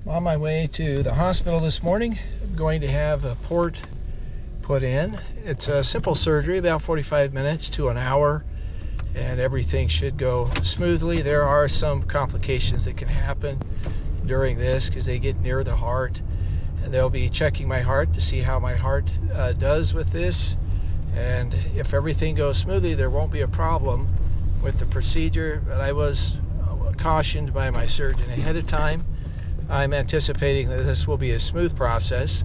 On my way to the hospital this morning, I'm going to have a port put in. It's a simple surgery, about 45 minutes to an hour, and everything should go smoothly. There are some complications that can happen during this because they get near the heart, and they'll be checking my heart to see how my heart does with this. And if everything goes smoothly, there won't be a problem with the procedure. But I was cautioned by my surgeon ahead of time. I'm anticipating that this will be a smooth process.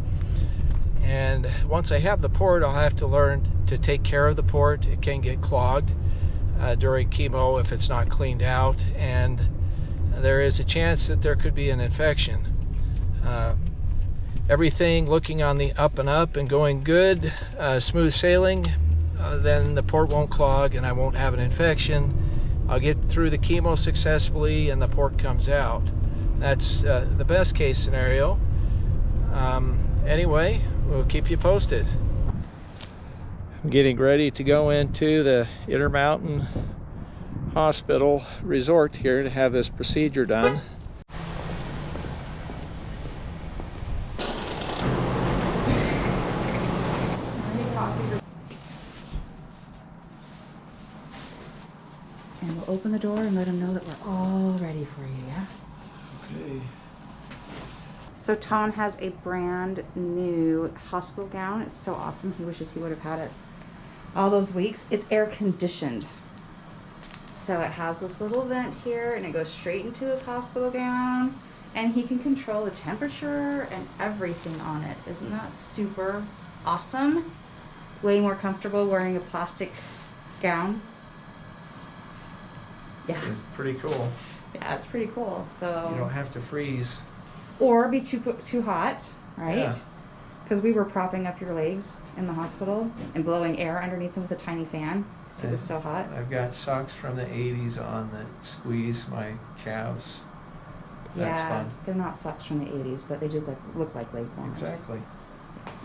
And once I have the port, I'll have to learn to take care of the port. It can get clogged during chemo if it's not cleaned out, and there is a chance that there could be an infection. Everything looking on the up and up and going good, smooth sailing, then the port won't clog and I won't have an infection. I'll get through the chemo successfully and the port comes out. That's the best case scenario. Anyway, we'll keep you posted. I'm getting ready to go into the Intermountain Hospital Resort here to have this procedure done. And we'll open the door and let them know that we're all ready for you, yeah? Okay. So Tom has a brand new hospital gown. It's so awesome. He wishes he would have had it all those weeks. It's air conditioned. So it has this little vent here and it goes straight into his hospital gown. And he can control the temperature and everything on it. Isn't that super awesome? Way more comfortable wearing a plastic gown. Yeah. It's pretty cool. Yeah, it's pretty cool. So You don't have to freeze. or be too hot, right? Yeah. Because we were propping up your legs in the hospital and blowing air underneath them with a tiny fan, so it was so hot. I've got socks from the 80s on that squeeze my calves. That's Yeah, fun. they're not socks from the 80s, but they do look like leg warmers. Exactly.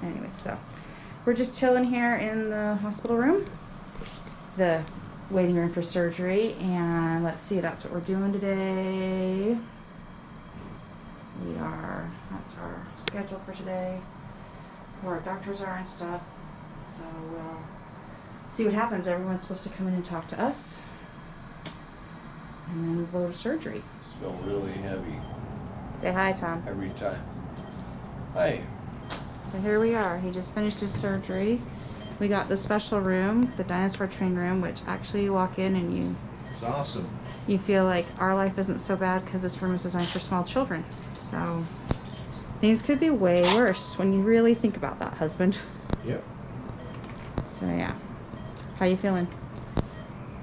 Anyway, so we're just chilling here in the hospital room, the waiting room for surgery, and let's see, that's what we're doing today. That's our schedule for today, where our doctors are and stuff. So we'll see what happens. Everyone's supposed to come in and talk to us, and then we'll go to surgery. It's feel really heavy Say hi, Tom. every time. Hi. So here we are. He just finished his surgery. We got the special room, the dinosaur train room, which actually you walk in and It's awesome. you feel like our life isn't so bad because this room is designed for small children. So things could be way worse when you really think about that, husband. Yep. So yeah. How you feeling?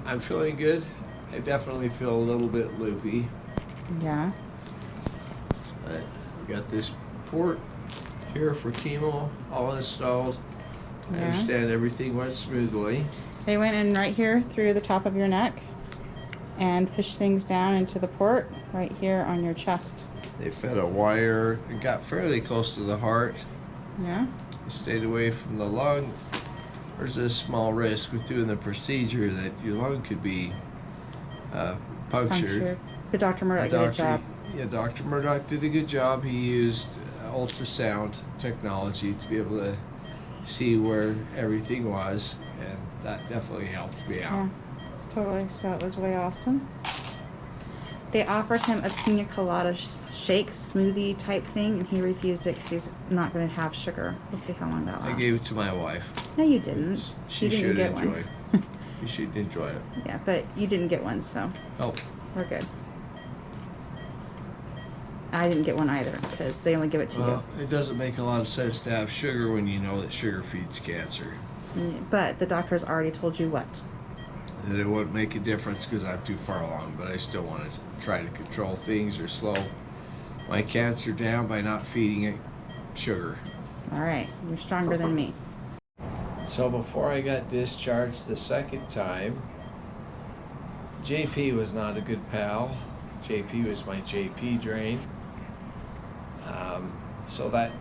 I'm feeling good. I definitely feel a little bit loopy. Yeah. But we got this port here for chemo all installed. I Yeah. understand everything went smoothly. They went in right here through the top of your neck and pushed things down into the port right here on your chest. They fed a wire. It got fairly close to the heart. Yeah. It stayed away from the lung. There's a small risk with doing the procedure that your lung could be punctured. But Dr. Murdoch did a good job. Yeah, Dr. Murdoch did a good job. He used ultrasound technology to be able to see where everything was, and that definitely helped me out. Yeah, totally. So it was way awesome. They offered him a pina colada shake smoothie type thing, and he refused it because he's not going to have sugar. We'll see how long that lasts. I gave it to my wife. No, you didn't. She You didn't should get enjoy one. it. She should enjoy it. Yeah, but you didn't get one, so Oh, we're good. I didn't get one either because they only give it to well, it doesn't make a lot of sense to have sugar when you know that sugar feeds cancer. you. But the doctor's already told you what? That it wouldn't make a difference because I'm too far along, but I still want to try to control things or slow my cancer down by not feeding it sugar. All right, you're stronger than me. So before I got discharged the second time, JP was not a good pal. JP was my JP drain. So that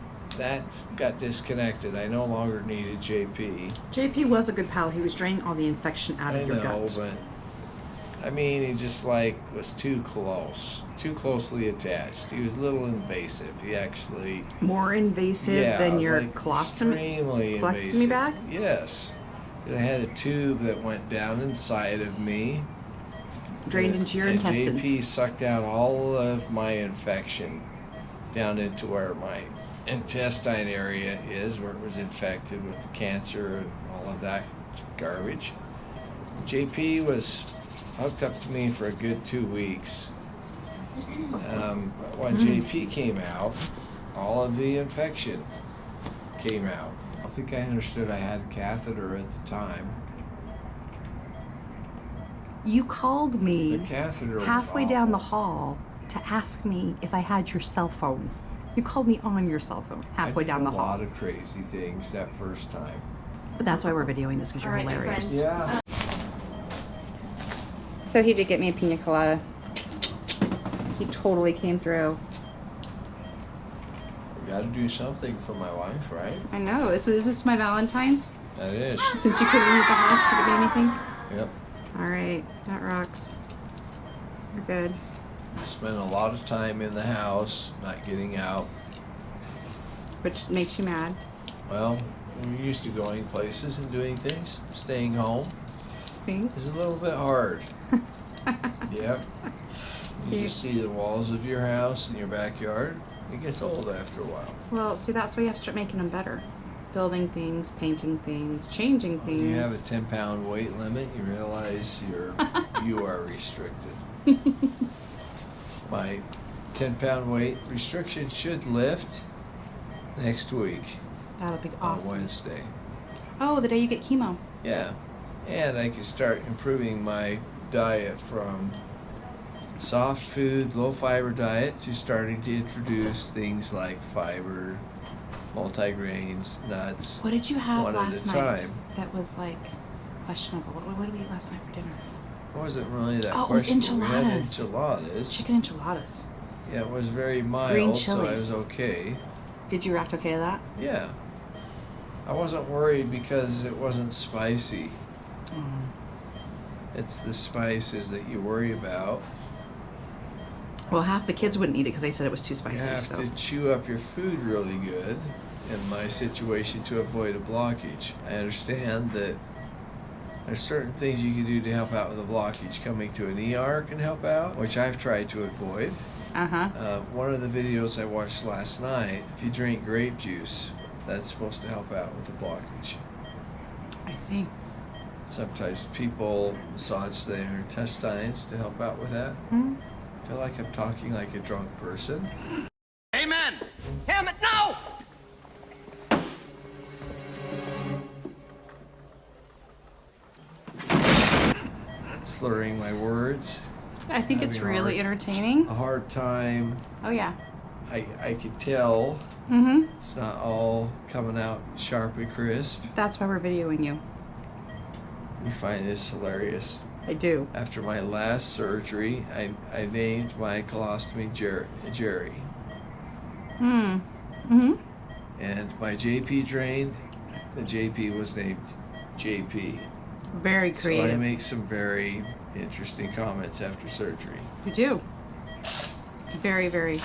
got disconnected. I no longer needed JP. JP was a good pal. He was draining all the infection out of your gut. But I mean, he just like was too closely attached. He was a little invasive. He actually More invasive than your like colostomy invasive. bag? Yes. I had a tube that went down inside of me. Drained into your intestines. JP sucked out all of my infection down into where my intestine area is, where it was infected with cancer and all of that garbage. JP was hooked up to me for a good 2 weeks. When JP came out, all of the infection came out. I think I understood I had a catheter at the time. You called me The catheter was halfway down the awful. hall to ask me if I had your cell phone. You called me on your cell phone halfway down the hall. I did a lot of crazy things that first time. But that's why we're videoing this, because you're hilarious. Yeah. So he did get me a pina colada. He totally came through. I got to do something for my wife, right? I know. Is this my Valentine's? That is. Since you couldn't leave the house to get me anything? Yep. All right. That rocks. We're good. Spent a lot of time in the house, not getting out. Which makes you mad. Well, we're used to going places and doing things. Staying home Stinks. is a little bit hard. Yep. You You- just see the walls of your house and your backyard. It gets old after a while. Well, see, that's why you have to start making them better. Building things, painting things, changing things. When you have a 10-pound weight limit, you realize you are restricted. My 10-pound weight restriction should lift next week That'll be on awesome. Wednesday. Oh, the day you get chemo. Yeah. And I can start improving my diet from soft food, low fiber diet to starting to introduce things like fiber, multigrains, nuts. What did you have One at last a night time. that was like questionable? What did we eat last night for dinner? It wasn't really that Oh, it was questionable. We had enchiladas. enchiladas. Chicken enchiladas. Yeah, it was very mild, Green so I chilies. was okay. Did you react okay to that? Yeah. I wasn't worried because it wasn't spicy. It's the spices that you worry about. Well, half the kids wouldn't eat it because they said it was too You spicy. have So to chew up your food really good in my situation to avoid a blockage. I understand that there's certain things you can do to help out with a blockage. Coming to an ER can help out, which I've tried to avoid. One of the videos I watched last night, if you drink grape juice, that's supposed to help out with a blockage. I see. Sometimes people massage their intestines to help out with that. I feel like I'm talking like a drunk person. Amen. Damn it, no! Slurring my words. I think it's Having a really hard- entertaining. A hard time. Oh yeah. I could tell Mm-hmm. it's not all coming out sharp and crisp. That's why we're videoing you. You find this hilarious. I do. After my last surgery, I named my colostomy Jerry. Mm-hmm. And my JP drain, the JP was named JP. Very So I creative. make some very interesting comments after surgery. You do. Very, very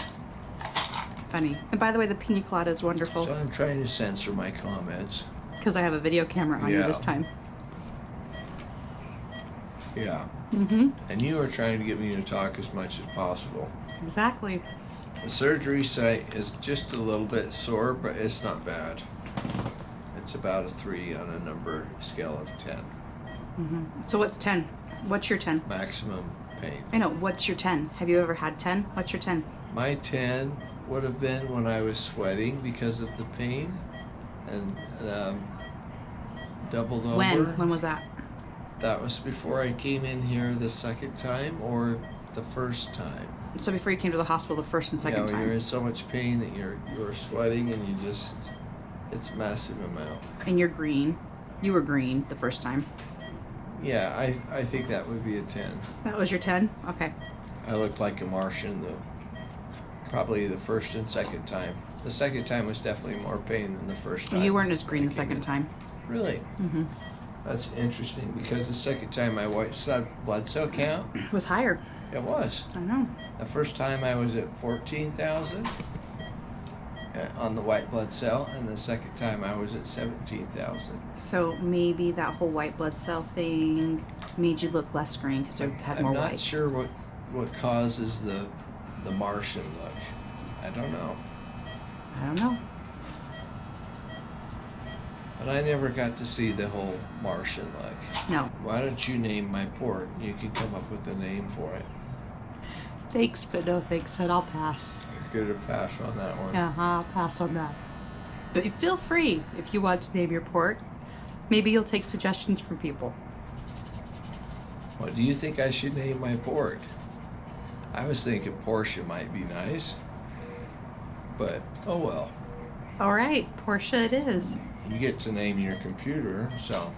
funny. And by the way, the pina colada is wonderful So I'm trying to censor my comments. because I have a video camera on you Yeah. this time. Yeah. Mm-hmm. And you are trying to get me to talk as much as possible. Exactly. The surgery site is just a little bit sore, but it's not bad. It's about a 3 on a number scale of 10. So what's 10? What's your 10? Maximum pain. I know. What's your 10? Have you ever had 10? What's your 10? My 10 would have been when I was sweating because of the pain and doubled over. When was that? That was before I came in here the second time or the first time. So before you came to the hospital the first and second When you're time. in so much pain that you're sweating and you just, it's massive amount. And you're green. You were green the first time. Yeah, I think that would be a 10. That was your 10? Okay. I looked like a Martian though. Probably the first and second time. The second time was definitely more pain than the first time. You weren't as green I the came second in. time. Really? Mm-hmm. That's interesting because the second time my white blood cell count, It was higher. it was. I know. The first time I was at 14,000 on the white blood cell, and the second time I was at 17,000. So maybe that whole white blood cell thing made you look less green because you had more I'm not white. sure what causes the Martian look. I don't know. I don't know. But I never got to see the whole Martian look. No. Why don't you name my port? You can come up with a name for it. Thanks, but no thanks, and I'll pass. You're good to pass on that one. Yeah, I'll pass on that. But feel free if you want to name your port. Maybe you'll take suggestions from people. What do you think I should name my port? I was thinking Porsche might be nice. But, oh well. All right, Portia it is. You get to name your computer, so.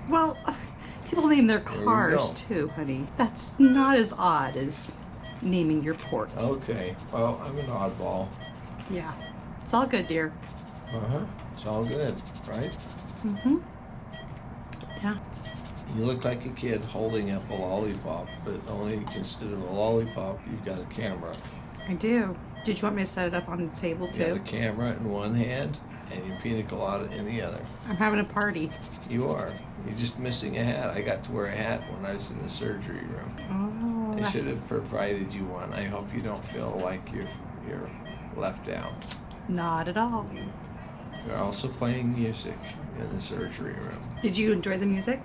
Well, people name their you cars go. too, honey. That's not as odd as naming your port. Okay, well, I'm an oddball. Yeah. It's all good, dear. Uh-huh. It's all good, right? Mm-hmm. Yeah. You look like a kid holding up a lollipop, but only instead of a lollipop, you've got a camera. I do. Did you want me to set it up on the table You got a too? camera in one hand and your pina colada in the other. I'm having a party. You are. You're just missing a hat. I got to wear a hat when I was in the surgery room. Oh. I should have provided you one. I hope you don't feel like you're left out. Not at all. You're also playing music in the surgery room. Did you enjoy the music?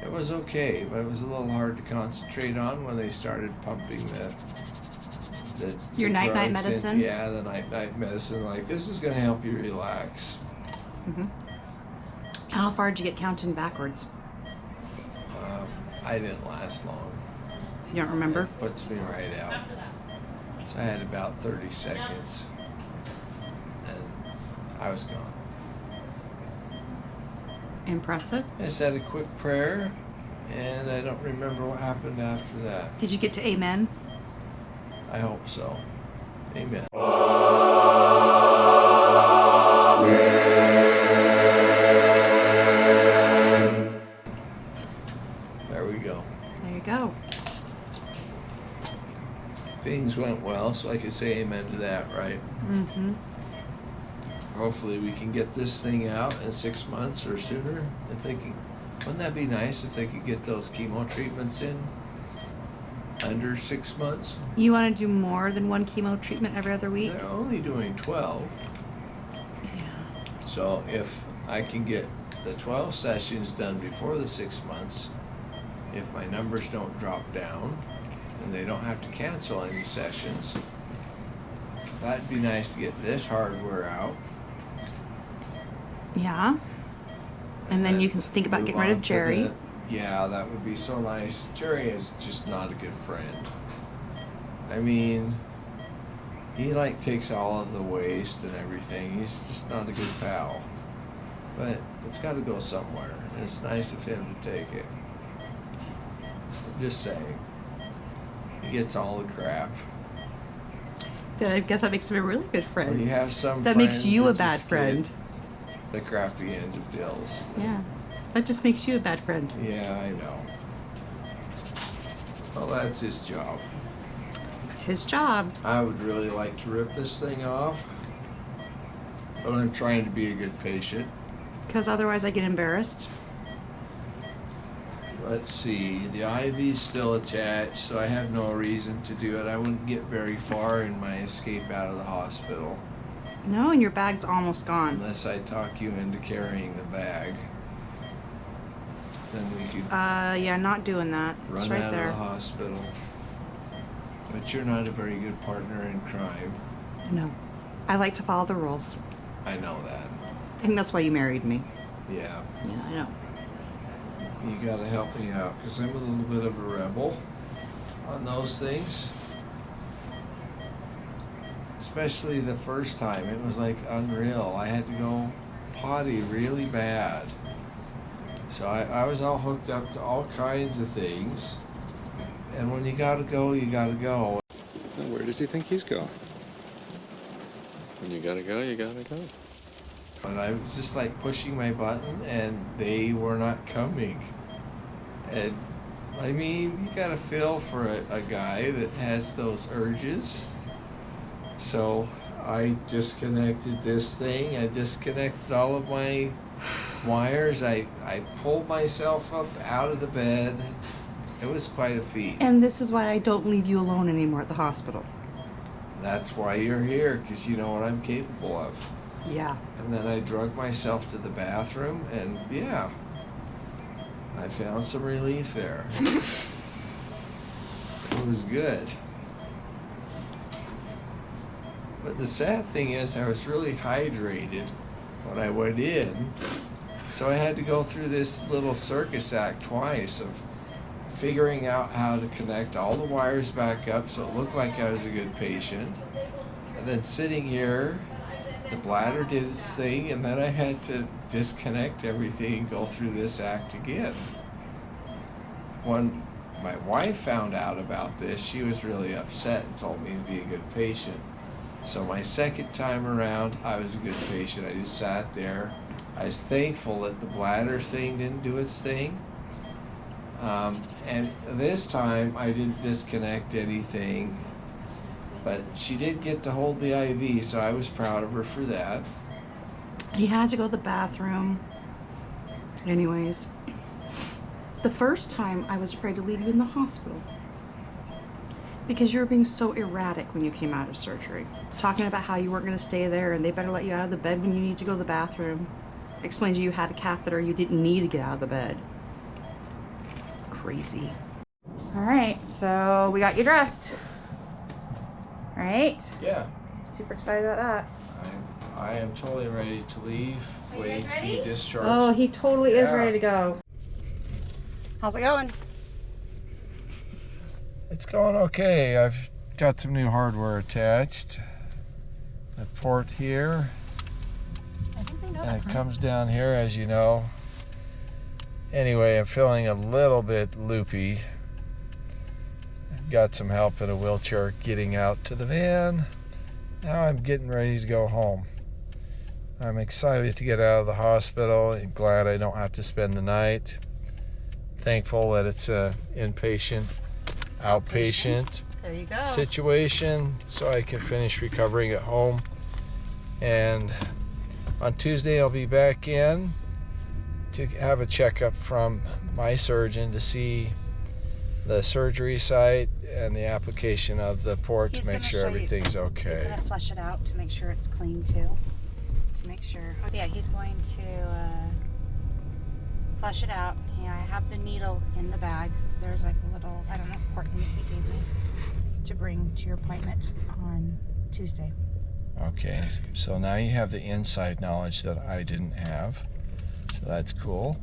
It was okay, but it was a little hard to concentrate on when they started pumping the Your night-night drugs in. medicine? Yeah, the night-night medicine. Like, this is going to help you relax. Mm-hmm. How far did you get counting backwards? I didn't last long. You don't remember? It puts me right out. So I had about 30 seconds. And I was gone. Impressive. I said a quick prayer, and I don't remember what happened after that. Did you get to amen? I hope so. Amen. There we go. There you go. Things went well, so I could say amen to that, right? Mm-hmm. Hopefully we can get this thing out in 6 months or sooner. If they can, wouldn't that be nice if they could get those chemo treatments in under 6 months? You want to do more than one chemo treatment every other week? They're only doing 12. Yeah. So if I can get the 12 sessions done before the 6 months, if my numbers don't drop down and they don't have to cancel any sessions, that'd be nice to get this hardware out. Yeah. And then you can think about move getting rid of on to Jerry. Yeah, that would be so nice. Jerry is just not a good friend. I mean, he like takes all of the waste and everything. He's just not a good pal. But it's got to go somewhere, and it's nice of him to take it. Just saying. He gets all the crap. Then I guess that makes him a really good Well, you friend. have some That makes friends you a that bad just friend. get the crappy end of deals. Yeah. That just makes you a bad friend. Yeah, I know. Well, that's his job. It's his job. I would really like to rip this thing off, but I'm trying to be a good patient. Because otherwise I get embarrassed. Let's see, the IV's still attached, so I have no reason to do it. I wouldn't get very far in my escape out of the hospital No, and your bag's almost gone. unless I talk you into carrying the bag. Then we could Yeah, not doing that. It's run right out of there. the hospital. But you're not a very good partner in crime. No. I like to follow the rules. I know that. I think that's why you married me. Yeah. Yeah, I know. You gotta help me out, because I'm a little bit of a rebel on those things. Especially the first time. It was like unreal. I had to go potty really bad. So I was all hooked up to all kinds of things. And when you gotta go, you gotta go. Now, where does he think he's going? When you gotta go, you gotta go. But I was just like pushing my button and they were not coming. And I mean, you gotta feel for a guy that has those urges. So I disconnected this thing. I disconnected all of my wires. I pulled myself up out of the bed. It was quite a feat. And this is why I don't leave you alone anymore at the hospital. That's why you're here, because you know what I'm capable of. Yeah. And then I drug myself to the bathroom, and yeah, I found some relief there. It was good. But the sad thing is I was really hydrated when I went in, so I had to go through this little circus act twice of figuring out how to connect all the wires back up so it looked like I was a good patient. And then sitting here, the bladder did its thing, and then I had to disconnect everything and go through this act again. When my wife found out about this, she was really upset and told me to be a good patient. So my second time around, I was a good patient. I just sat there. I was thankful that the bladder thing didn't do its thing. And this time I didn't disconnect anything, but she did get to hold the IV, so I was proud of her for that. He had to go to the bathroom. Anyways, the first time I was afraid to leave you in the hospital because you were being so erratic when you came out of surgery. Talking about how you weren't going to stay there and they better let you out of the bed when you need to go to the bathroom. Explained to you had a catheter, you didn't need to get out of the bed. Crazy. All right, so we got you dressed. All right? Yeah. Super excited about that. I am totally ready to leave, waiting to be discharged. Oh, he totally is ready to go. How's it going? It's going okay. I've got some new hardware attached. The port here, I think they know and that. it comes down here, as you know. Anyway, I'm feeling a little bit loopy. I've got some help in a wheelchair getting out to the van. Now I'm getting ready to go home. I'm excited to get out of the hospital and glad I don't have to spend the night. Thankful that it's a inpatient, outpatient There you go. situation, so I can finish recovering at home. And on Tuesday I'll be back in to have a checkup from my surgeon to see the surgery site and the application of the port to make sure everything's He's okay. going to flush it out to make sure it's clean too. To make sure. Oh, yeah, he's going to flush it out. Yeah, I have the needle in the bag. There's like a little, I don't know, port thing that he gave me to bring to your appointment on Tuesday. Okay, so now you have the inside knowledge that I didn't have. So that's cool.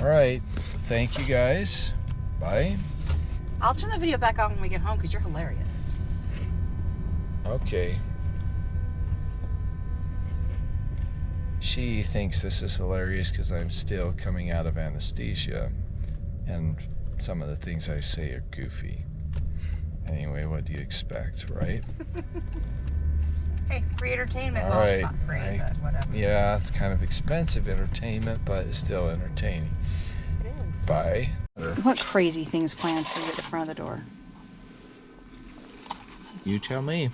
All right, thank you guys. Bye. I'll turn the video back on when we get home because you're hilarious. Okay. She thinks this is hilarious because I'm still coming out of anesthesia and some of the things I say are goofy. Anyway, what do you expect, right? Hey, free entertainment. All Well, right. it's not free, but whatever. Yeah, it's kind of expensive entertainment, but it's still entertaining. It is. Bye. What crazy things planned for you at the front of the door? You tell me.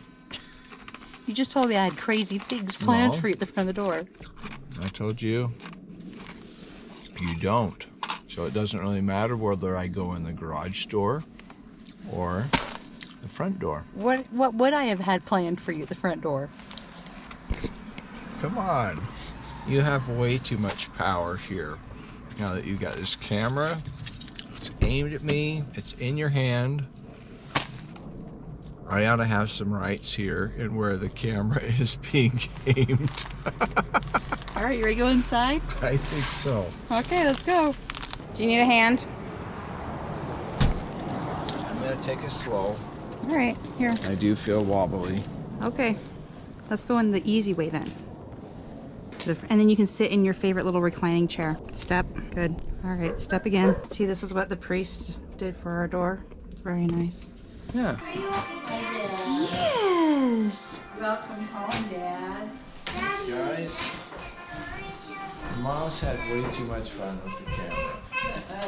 You just told me I had crazy things planned No. for you at the front of the door. I told you. You don't. So it doesn't really matter whether I go in the garage door or the front door. What would I have had planned for you at the front door? Come on. You have way too much power here. Now that you've got this camera, it's aimed at me, it's in your hand. I ought to have some rights here in where the camera is being aimed. All right, you ready to go inside? I think so. Okay, let's go. Do you need a hand? I'm going to take it slow. All right, here. I do feel wobbly. Okay, let's go in the easy way then. And then you can sit in your favorite little reclining chair. Step, good. All right, step again. See, this is what the priest did for our door. Very nice. Yeah. Yes! Welcome home, Dad. guys. Mom's had way too much fun with the camera.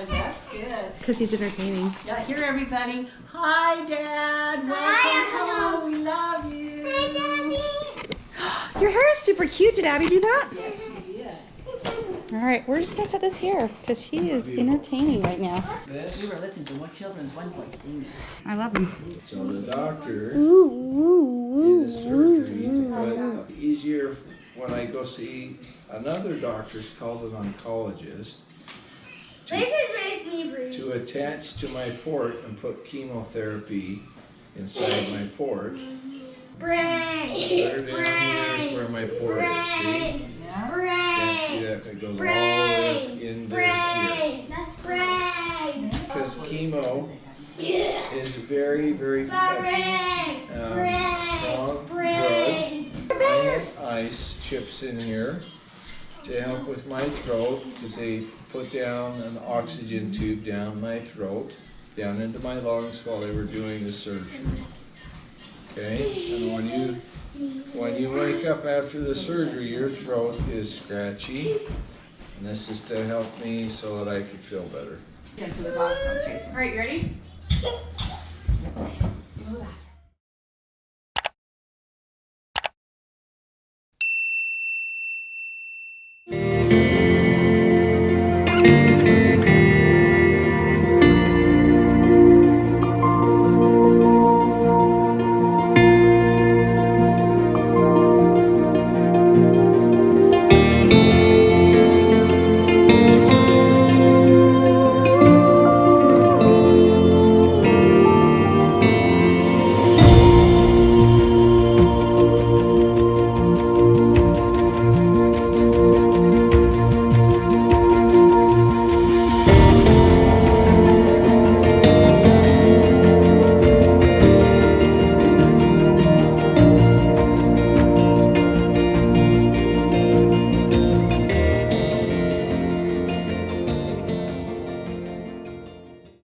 That's good. It's because he's entertaining. Yeah, here everybody. Hi, Dad. Welcome home. We love you. Hi, Daddy. Your hair is super cute. Did Abby do that? Yes, you did. All right, we're just gonna set this here because he is entertaining right now. We were listening to one children's one voice singing. I love him. So the doctor did a surgery to put easier when I go see another doctor, it's called an oncologist, to attach to my port and put chemotherapy inside my port. There down here is where my port is, see? Can't see that, it goes all the way up into here. That's brain. Because chemo is very, very strong drug. I have ice chips in here to help with my throat because they put down an oxygen tube down my throat, down into my lungs while they were doing the surgery. Okay, and when you wake up after the surgery, your throat is scratchy, and this is to help me so that I can feel better. So the dogs don't chase him. All right, you ready?